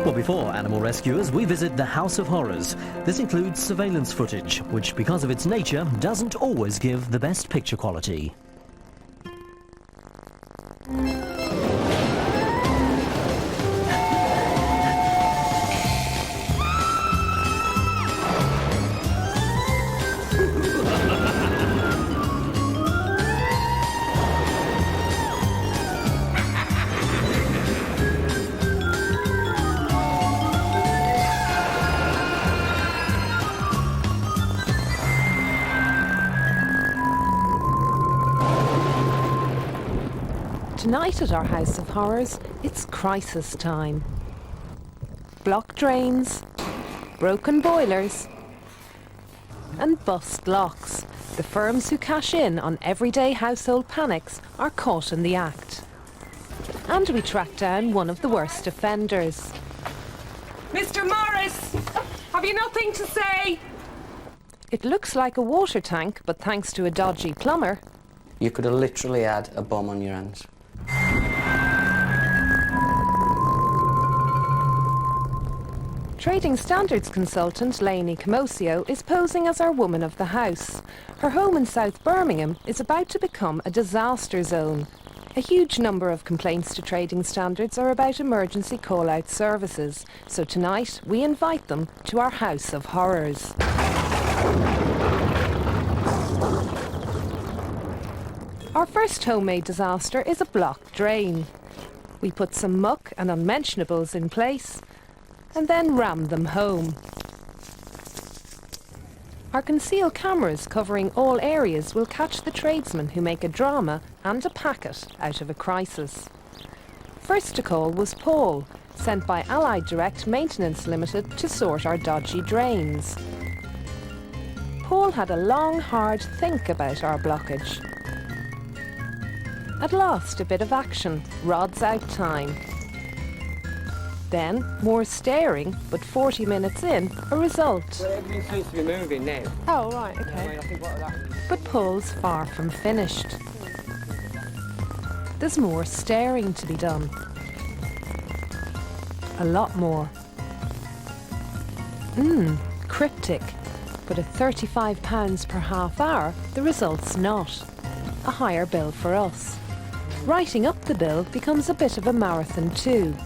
Well, before Animal Rescuers, we visit the House of Horrors. This includes surveillance footage, which, because of its nature, doesn't always give the best picture quality. Tonight at our House of Horrors, it's crisis time. Blocked drains, broken boilers, and bust locks. The firms who cash in on everyday household panics are caught in the act. And we track down one of the worst offenders. Mr. Morris, have you nothing to say? It looks like a water tank, but thanks to a dodgy plumber, you could have literally had a bomb on your hands. Trading Standards consultant Lainey Camosio is posing as our woman of the house. Her home in South Birmingham is about to become a disaster zone. A huge number of complaints to Trading Standards are about emergency call-out services, so tonight we invite them to our House of Horrors. Our first homemade disaster is a blocked drain. We put some muck and unmentionables in place and then ram them home. Our concealed cameras covering all areas will catch the tradesmen who make a drama and a packet out of a crisis. First to call was Paul, sent by Allied Direct Maintenance Limited to sort our dodgy drains. Paul had a long, hard think about our blockage. At last, a bit of action, rods out time. Then, more staring, but 40 minutes in, a result. Well, everything seems to be moving now. Oh, right, okay. But Paul's far from finished. There's more staring to be done. A lot more. Cryptic. But at £35 per half hour, the result's not. A higher bill for us. Writing up the bill becomes a bit of a marathon too.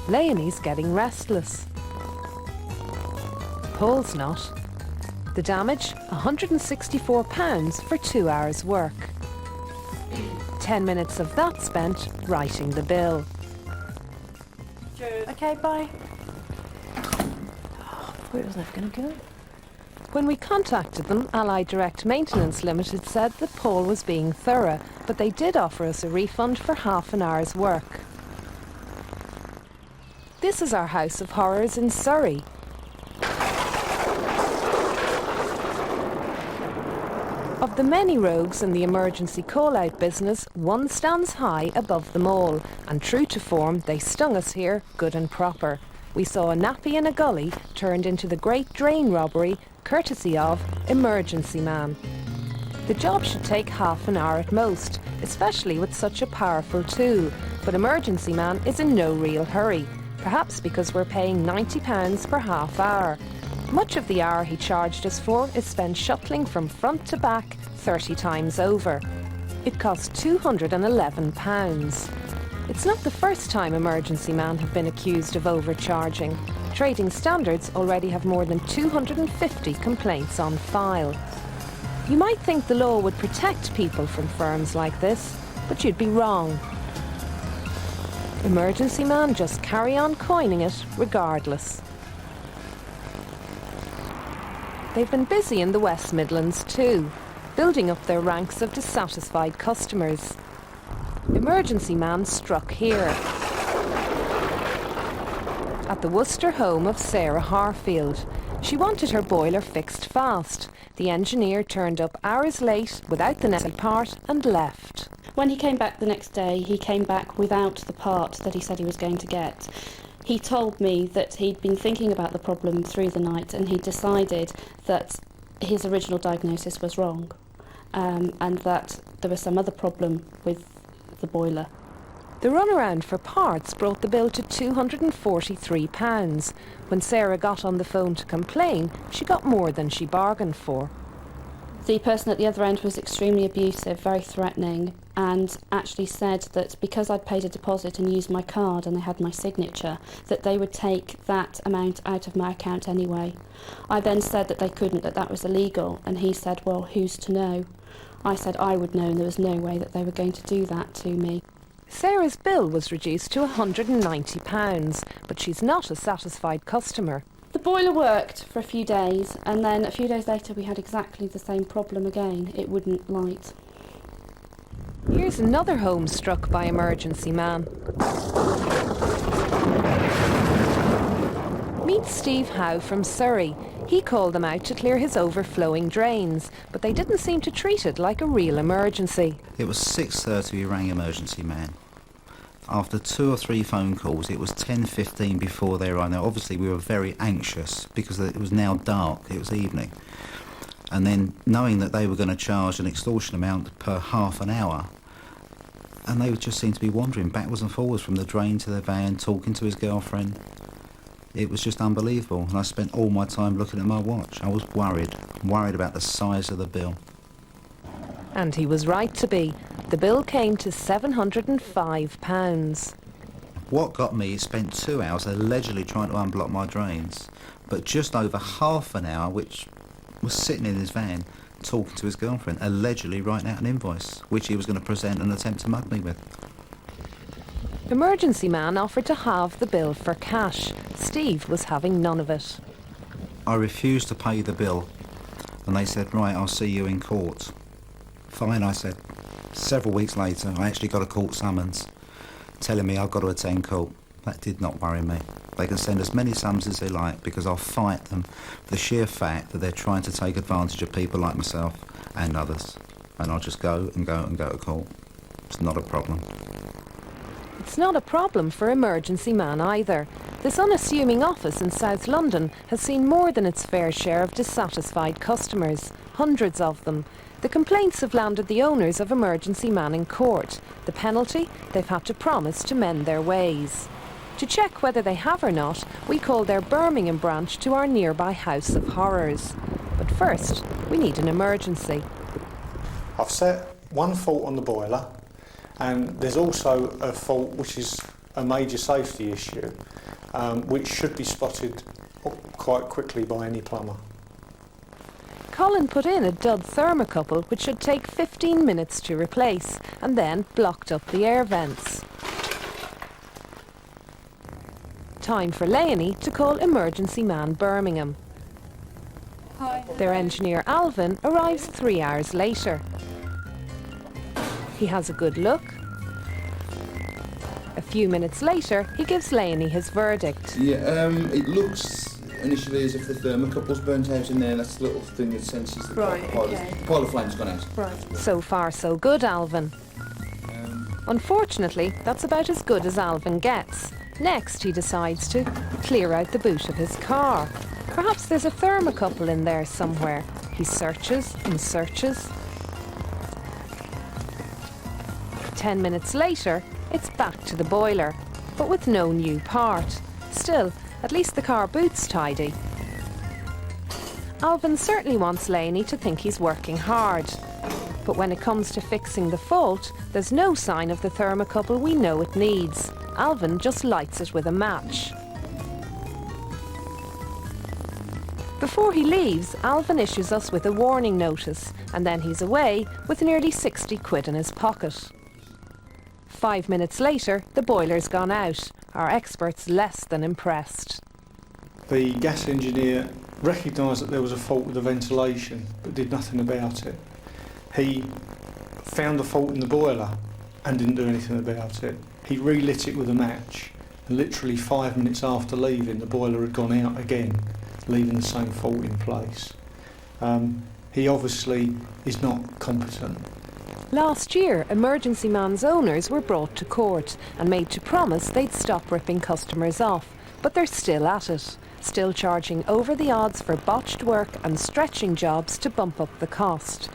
Leonie's getting restless. Paul's not. The damage, £164 for 2 hours work. 10 minutes of that spent writing the bill. Cheers. Okay, bye. I thought it was never going to go. When we contacted them, Allied Direct Maintenance Limited said that Paul was being thorough, but they did offer us a refund for half an hour's work. This is our House of Horrors in Surrey. Of the many rogues in the emergency call-out business, one stands high above them all, and true to form, they stung us here good and proper. We saw a nappy in a gully turned into the great drain robbery, courtesy of Emergency Man. The job should take half an hour at most, especially with such a powerful tool, but Emergency Man is in no real hurry, perhaps because we're paying £90 per half hour. Much of the hour he charged us for is spent shuttling from front to back 30 times over. It cost £211. It's not the first time Emergency Man have been accused of overcharging. Trading Standards already have more than 250 complaints on file. You might think the law would protect people from firms like this, but you'd be wrong. Emergency Man just carry on coining it regardless. They've been busy in the West Midlands too, building up their ranks of dissatisfied customers. Emergency Man struck here, at the Worcester home of Sarah Harfield. She wanted her boiler fixed fast. The engineer turned up hours late without the necessary part and left. When he came back the next day, he came back without the part that he said he was going to get. He told me that he'd been thinking about the problem through the night and he decided that his original diagnosis was wrong, and that there was some other problem with the boiler. The runaround for parts brought the bill to £243. When Sarah got on the phone to complain, she got more than she bargained for. The person at the other end was extremely abusive, very threatening, and actually said that because I'd paid a deposit and used my card and they had my signature, that they would take that amount out of my account anyway. I then said that they couldn't, that was illegal, and he said, well, who's to know? I said I would know, and there was no way that they were going to do that to me. Sarah's bill was reduced to £190, but she's not a satisfied customer. The boiler worked for a few days, and then a few days later we had exactly the same problem again. It wouldn't light. Here's another home struck by emergency man. Meet Steve Howe from Surrey. He called them out to clear his overflowing drains, but they didn't seem to treat it like a real emergency. It was 6:30 we rang emergency man. After 2 or 3 phone calls, it was 10:15 before they arrived. Now, obviously, we were very anxious because it was now dark, it was evening. And then knowing that they were going to charge an extortion amount per half an hour, and they just seemed to be wandering backwards and forwards from the drain to the van, talking to his girlfriend. It was just unbelievable, and I spent all my time looking at my watch. I was worried about the size of the bill. And he was right to be. The bill came to £705. What got me is spent 2 hours allegedly trying to unblock my drains, but just over half an hour, which was sitting in his van, talking to his girlfriend, allegedly writing out an invoice, which he was going to present and attempt to mug me with. Emergency man offered to halve the bill for cash. Steve was having none of it. I refused to pay the bill, and they said, right, I'll see you in court. Fine, I said. Several weeks later, I actually got a court summons telling me I've got to attend court. That did not worry me. They can send as many sums as they like because I'll fight them for the sheer fact that they're trying to take advantage of people like myself and others. And I'll just go to court. It's not a problem. It's not a problem for emergency man either. This unassuming office in South London has seen more than its fair share of dissatisfied customers, hundreds of them. The complaints have landed the owners of emergency man in court. The penalty? They've had to promise to mend their ways. To check whether they have or not, we called their Birmingham branch to our nearby House of Horrors. But first, we need an emergency. I've set one fault on the boiler, and there's also a fault which is a major safety issue, which should be spotted quite quickly by any plumber. Colin put in a dud thermocouple which should take 15 minutes to replace, and then blocked up the air vents. Time for Leonie to call emergency man Birmingham. Hi. Their engineer Alvin arrives 3 hours later. He has a good look. A few minutes later, he gives Leonie his verdict. Yeah, it looks initially as if the thermocouple's burnt out in there. That's the little thing that senses the pile of flame's gone out. Right. So far, so good, Alvin. Unfortunately, that's about as good as Alvin gets. Next, he decides to clear out the boot of his car. Perhaps there's a thermocouple in there somewhere. He searches and searches. 10 minutes later, it's back to the boiler, but with no new part. Still, at least the car boot's tidy. Alvin certainly wants Leonie to think he's working hard. But when it comes to fixing the fault, there's no sign of the thermocouple we know it needs. Alvin just lights it with a match. Before he leaves, Alvin issues us with a warning notice, and then he's away with nearly 60 quid in his pocket. 5 minutes later, the boiler's gone out. Our expert's less than impressed. The gas engineer recognised that there was a fault with the ventilation, but did nothing about it. He found the fault in the boiler and didn't do anything about it. He relit it with a match, and literally 5 minutes after leaving, the boiler had gone out again, leaving the same fault in place. He obviously is not competent. Last year, emergency man's owners were brought to court and made to promise they'd stop ripping customers off, but they're still at it, still charging over the odds for botched work and stretching jobs to bump up the cost.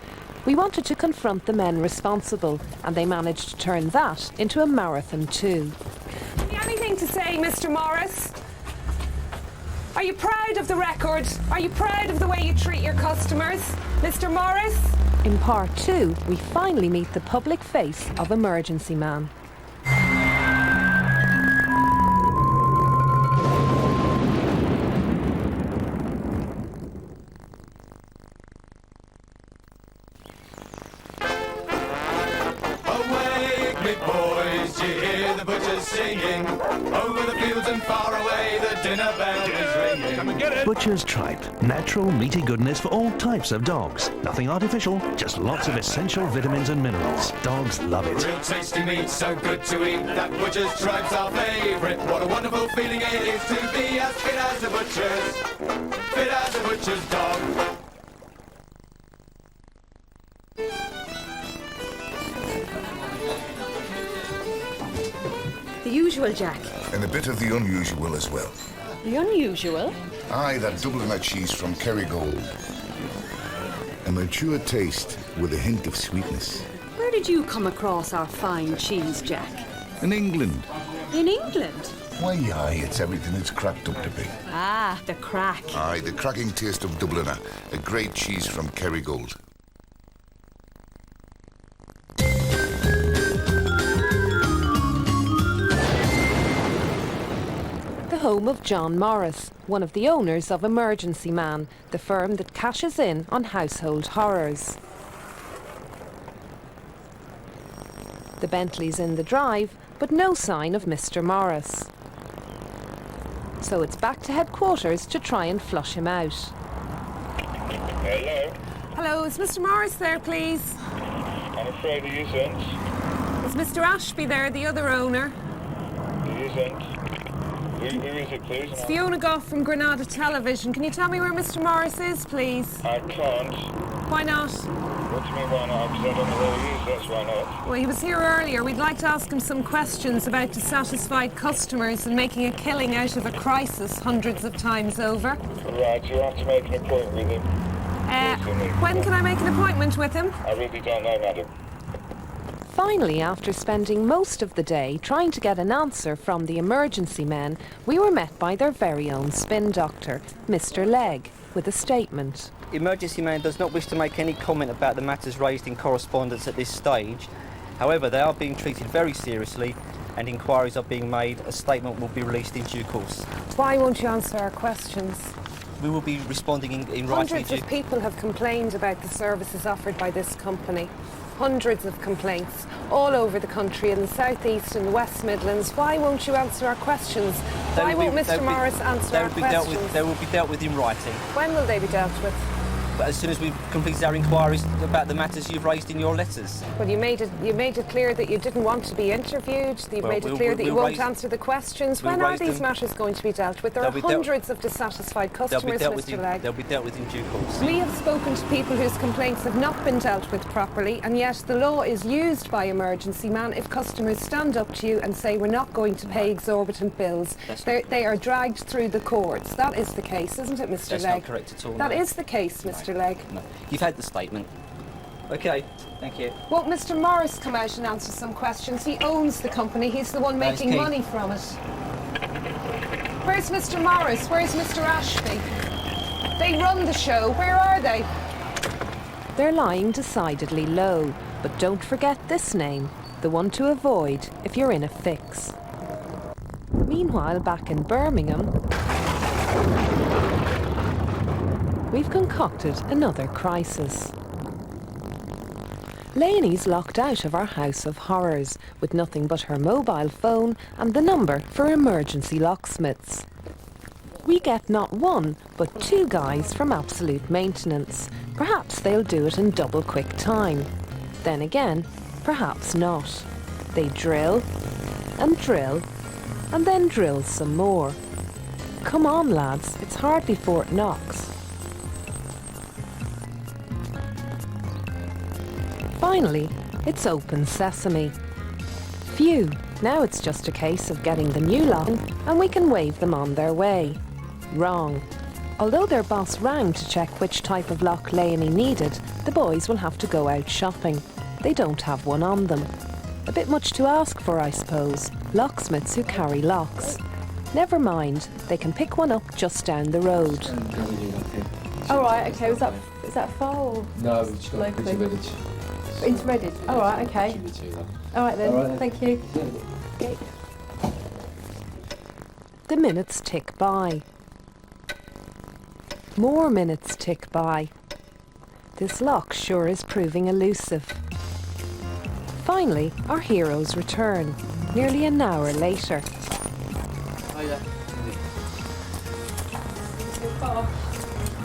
We wanted to confront the men responsible, and they managed to turn that into a marathon too. Have you anything to say, Mr. Morris? Are you proud of the record? Are you proud of the way you treat your customers, Mr. Morris? In part 2, we finally meet the public face of Emergency Man. Awake, me boys, do you hear the butchers singing? Over the fields and far away, the dinner bell is ringing. Come and get it! Butcher's Tripe. Natural, meaty goodness for all types of dogs. Nothing artificial, just lots of essential vitamins and minerals. Dogs love it. Real tasty meat, so good to eat. That butcher's tripe's our favourite. What a wonderful feeling it is to be as fit as a butcher's. Fit as a butcher's dog. The usual, Jack. And a bit of the unusual as well. The unusual? Aye, that Dubliner cheese from Kerrygold. A mature taste with a hint of sweetness. Where did you come across our fine cheese, Jack? In England. In England? Why, aye, it's everything it's cracked up to be. Ah, the crack. Aye, the cracking taste of Dubliner. A great cheese from Kerrygold. Home of John Morris, one of the owners of Emergency Man, the firm that cashes in on household horrors. The Bentley's in the drive, but no sign of Mr. Morris. So it's back to headquarters to try and flush him out. Hello? Hello, is Mr. Morris there, please? I'm afraid he isn't. Is Mr. Ashby there, the other owner? He isn't. Who is it, please? It's Fiona Goff from Granada Television. Can you tell me where Mr. Morris is, please? I can't. Why not? What do you mean, why not? Because I don't know where he is, that's why not. Well, he was here earlier. We'd like to ask him some questions about dissatisfied customers and making a killing out of a crisis hundreds of times over. Right, you have to make an appointment with him. When can I make an appointment with him? I really don't know, madam. Finally, after spending most of the day trying to get an answer from the emergency men, we were met by their very own spin doctor, Mr. Legg, with a statement. Emergency Man does not wish to make any comment about the matters raised in correspondence at this stage. However, they are being treated very seriously and inquiries are being made. A statement will be released in due course. Why won't you answer our questions? We will be responding in writing. Hundreds of people have complained about the services offered by this company. Hundreds of complaints all over the country, in the South East and the West Midlands. Why won't you answer our questions? Why won't Mr. Morris answer our questions? They will be dealt with in writing. When will they be dealt with? But as soon as we've completed our inquiries about the matters you've raised in your letters. Well, you made it clear that you didn't want to be interviewed. You've made it clear that you won't answer the questions. When are these matters going to be dealt with? There are hundreds of dissatisfied customers, Mr. Legg. They'll be dealt with in due course. We have spoken to people whose complaints have not been dealt with properly, and yet the law is used by Emergency Man if customers stand up to you and say we're not going to pay exorbitant bills. They are dragged through the courts. That is the case, isn't it, Mr. Legg? That's not correct at all. That is the case, Mr. Legg. No. You've had the statement. Okay, thank you. Won't Mr. Morris come out and answer some questions? He owns the company. He's the one making money from it. Where's Mr. Morris? Where's Mr. Ashby? They run the show. Where are they? They're lying decidedly low, but don't forget this name, the one to avoid if you're in a fix. Meanwhile, back in Birmingham, we've concocted another crisis. Lainey's locked out of our house of horrors with nothing but her mobile phone and the number for emergency locksmiths. We get not one, but two guys from Absolute Maintenance. Perhaps they'll do it in double quick time. Then again, perhaps not. They drill, and then drill some more. Come on, lads, it's hardly Fort Knox. Finally, it's open sesame. Phew, now it's just a case of getting the new lot and we can wave them on their way. Wrong. Although their boss rang to check which type of lock Leonie needed, the boys will have to go out shopping. They don't have one on them. A bit much to ask for, I suppose. Locksmiths who carry locks. Never mind, they can pick one up just down the road. Oh right, okay. Is that far or? No, we've just got into Redditch. Into Redditch. All right, okay. All right then. Thank you. Okay. The minutes tick by. More minutes tick by. This lock sure is proving elusive. Finally, our heroes return, nearly an hour later.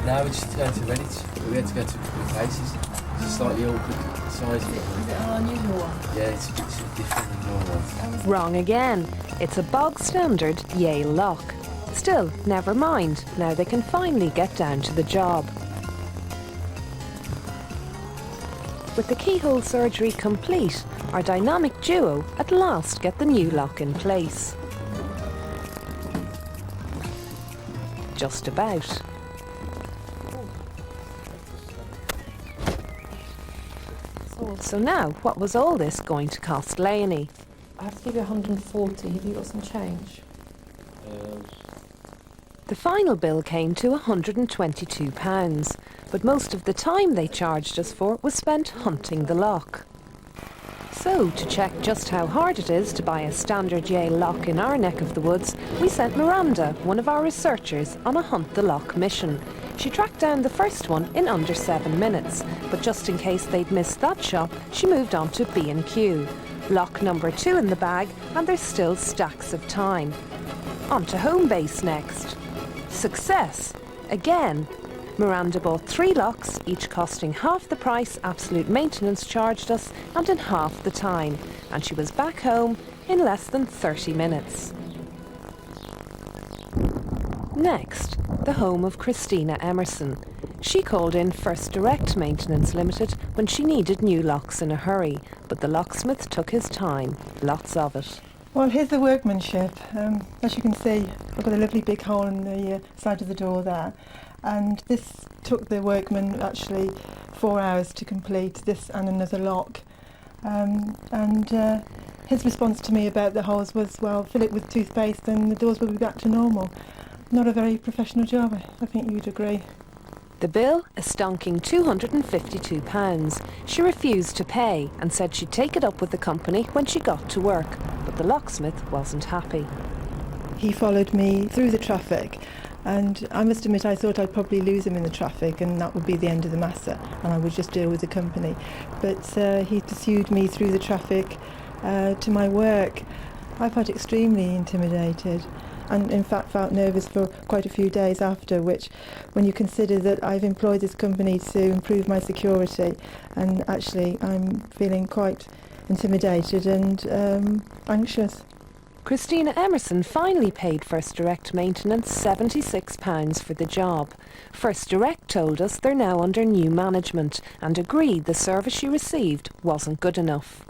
No, we're just going to Redditch. We had to go to a couple of places. It's a slightly awkward size. Is it an unusual one? Yeah, it's different than normal ones. Wrong again. It's a bog standard Yale lock. Still, never mind. Now they can finally get down to the job. With the keyhole surgery complete, our dynamic duo at last get the new lock in place. Just about. So now, what was all this going to cost Leonie? I have to give you 140. Have you got some change? The final bill came to £122, but most of the time they charged us for was spent hunting the lock. So, to check just how hard it is to buy a standard Yale lock in our neck of the woods, we sent Miranda, one of our researchers, on a hunt the lock mission. She tracked down the first one in under 7 minutes, but just in case they'd missed that shop, she moved on to B&Q. Lock number 2 in the bag, and there's still stacks of time. On to home base next. Success! Again! Miranda bought 3 locks, each costing half the price Absolute Maintenance charged us and in half the time, and she was back home in less than 30 minutes. Next, the home of Christina Emerson. She called in First Direct Maintenance Limited when she needed new locks in a hurry, but the locksmith took his time, lots of it. Well, here's the workmanship. As you can see, I've got a lovely big hole in the side of the door there, and this took the workman actually 4 hours to complete, this and another lock. His response to me about the holes was, well, fill it with toothpaste and the doors will be back to normal. Not a very professional job, I think you'd agree. The bill, a stonking £252. She refused to pay and said she'd take it up with the company when she got to work, but the locksmith wasn't happy. He followed me through the traffic, and I must admit I thought I'd probably lose him in the traffic and that would be the end of the matter and I would just deal with the company. But he pursued me through the traffic to my work. I felt extremely intimidated, and in fact felt nervous for quite a few days after, which, when you consider that I've employed this company to improve my security, and actually I'm feeling quite intimidated and anxious. Christina Emerson finally paid First Direct Maintenance £76 for the job. First Direct told us they're now under new management and agreed the service she received wasn't good enough.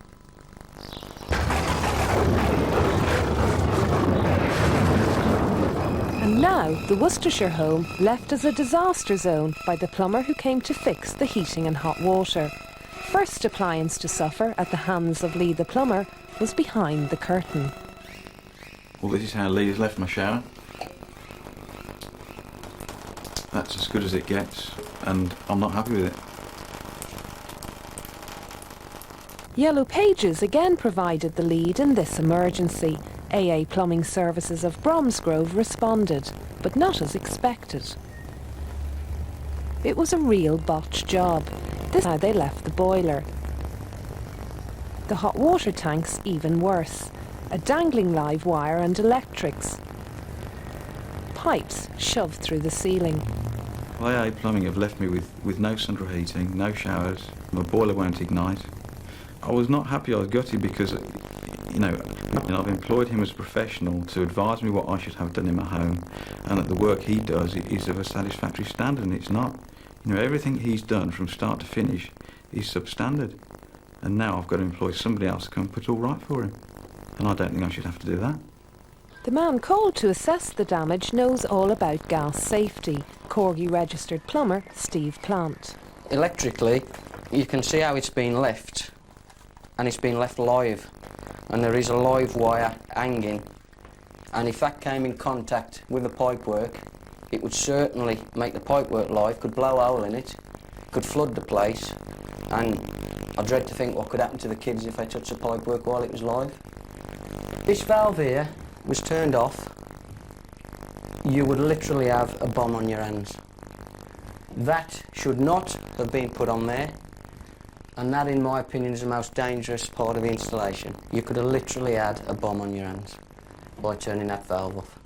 And now the Worcestershire home left as a disaster zone by the plumber who came to fix the heating and hot water. First appliance to suffer at the hands of Lee the plumber was behind the curtain. Well, this is how Lee has left my shower. That's as good as it gets, and I'm not happy with it. Yellow Pages again provided the lead in this emergency. AA Plumbing Services of Bromsgrove responded, but not as expected. It was a real botch job. This is how they left the boiler. The hot water tank's even worse. A dangling live wire and electrics. Pipes shoved through the ceiling. AA Plumbing have left me with no central heating, no showers, my boiler won't ignite. I was not happy, I was gutted because, you know, I've employed him as a professional to advise me what I should have done in my home, and that the work he does is of a satisfactory standard, and it's not. You know, everything he's done from start to finish is substandard, and now I've got to employ somebody else to come put it all right for him, and I don't think I should have to do that. The man called to assess the damage knows all about gas safety. Corgi registered plumber Steve Plant. Electrically, you can see how it's been left, and it's been left live, and there is a live wire hanging, and if that came in contact with the pipework, it would certainly make the pipework live, could blow a hole in it, could flood the place, and I dread to think what could happen to the kids if they touched the pipework while it was live. This valve here was turned off, you would literally have a bomb on your hands. That should not have been put on there, and that, in my opinion, is the most dangerous part of the installation. You could have literally had a bomb on your hands by turning that valve off.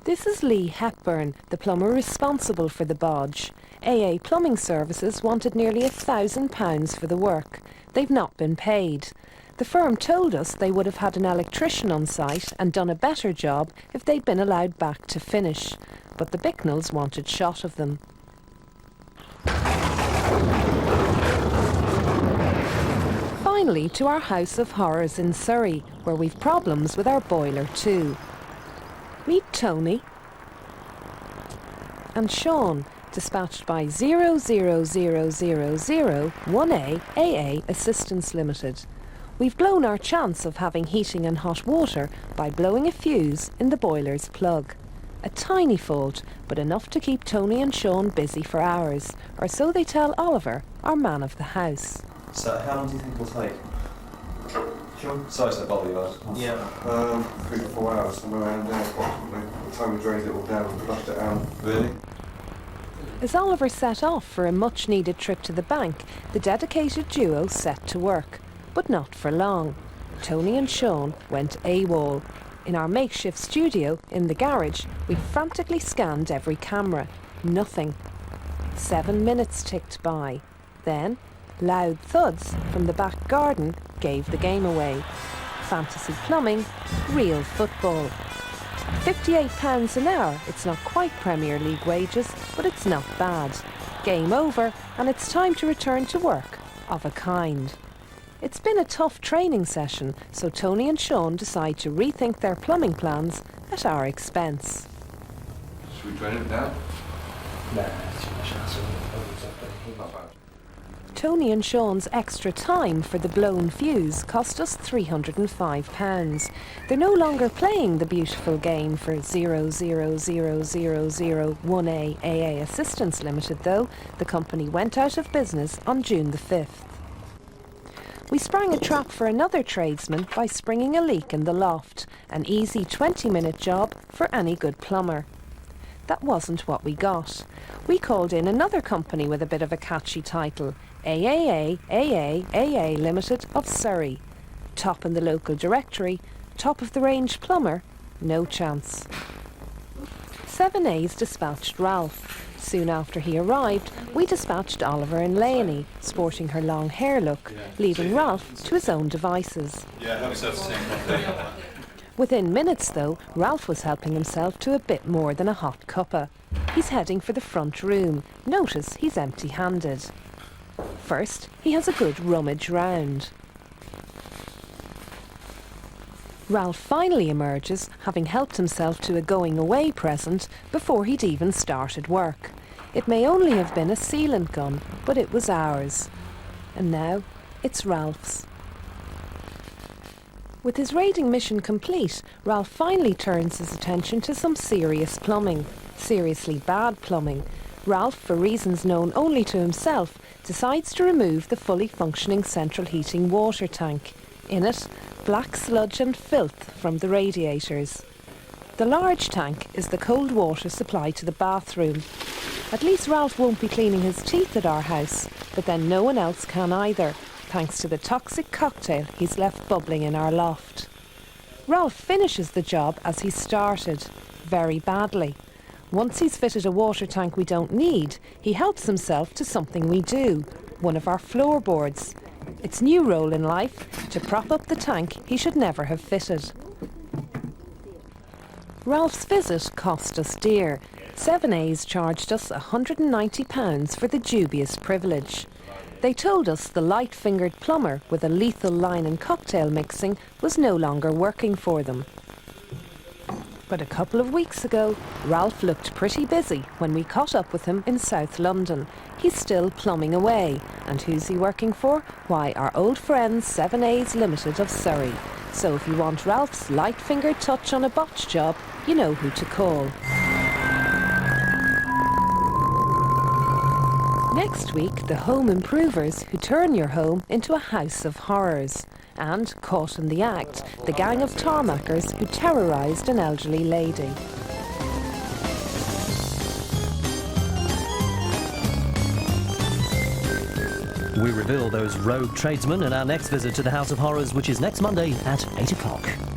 This is Lee Hepburn, the plumber responsible for the bodge. AA Plumbing Services wanted nearly £1,000 for the work. They've not been paid. The firm told us they would have had an electrician on site and done a better job if they'd been allowed back to finish. But the Bicknells wanted shot of them. Finally to our house of horrors in Surrey, where we've problems with our boiler too. Meet Tony and Sean, dispatched by 00001A AA Assistance Limited. We've blown our chance of having heating and hot water by blowing a fuse in the boiler's plug. A tiny fault, but enough to keep Tony and Sean busy for hours, or so they tell Oliver, our man of the house. So how long do you think it'll take? Sean? Sorry to bother you guys. Yeah. 3 to 4 hours, somewhere around there approximately. By the time we drained it all down and flushed it out. Really? As Oliver set off for a much-needed trip to the bank, the dedicated duo set to work. But not for long. Tony and Sean went AWOL. In our makeshift studio in the garage, we frantically scanned every camera. Nothing. 7 minutes ticked by. Then, loud thuds from the back garden gave the game away. Fantasy plumbing, real football. £58 an hour, it's not quite Premier League wages, but it's not bad. Game over, and it's time to return to work, of a kind. It's been a tough training session, so Tony and Sean decide to rethink their plumbing plans at our expense. Should we drain it down? Nah, it's too much hassle. Not bad. Tony and Sean's extra time for the blown fuse cost us £305. They're no longer playing the beautiful game for 00001A AA Assistance Limited though. The company went out of business on June the 5th. We sprang a trap for another tradesman by springing a leak in the loft. An easy 20-minute job for any good plumber. That wasn't what we got. We called in another company with a bit of a catchy title, AA Limited of Surrey. Top in the local directory, top of the range plumber, no chance. 7A's dispatched Ralph. Soon after he arrived, we dispatched Oliver and Leonie, sporting her long hair look, leaving Ralph to his own devices. Yeah, have yourself the same coffee. Within minutes, though, Ralph was helping himself to a bit more than a hot cuppa. He's heading for the front room. Notice he's empty-handed. First, he has a good rummage round. Ralph finally emerges, having helped himself to a going-away present before he'd even started work. It may only have been a sealant gun, but it was ours. And now, it's Ralph's. With his raiding mission complete, Ralph finally turns his attention to some serious plumbing. Seriously bad plumbing. Ralph, for reasons known only to himself, decides to remove the fully functioning central heating water tank. In it, black sludge and filth from the radiators. The large tank is the cold water supply to the bathroom. At least Ralph won't be cleaning his teeth at our house, but then no one else can either, thanks to the toxic cocktail he's left bubbling in our loft. Ralph finishes the job as he started, very badly. Once he's fitted a water tank we don't need, he helps himself to something we do, one of our floorboards. Its new role in life, to prop up the tank he should never have fitted. Ralph's visit cost us dear. 7A's charged us £190 for the dubious privilege. They told us the light-fingered plumber with a lethal line in cocktail mixing was no longer working for them. But a couple of weeks ago, Ralph looked pretty busy when we caught up with him in South London. He's still plumbing away. And who's he working for? Why, our old friends 7A's Limited of Surrey. So if you want Ralph's light-fingered touch on a botch job, you know who to call. Next week, the home improvers who turn your home into a house of horrors. And, caught in the act, the gang of tarmackers who terrorised an elderly lady. We reveal those rogue tradesmen in our next visit to the House of Horrors, which is next Monday at 8 o'clock.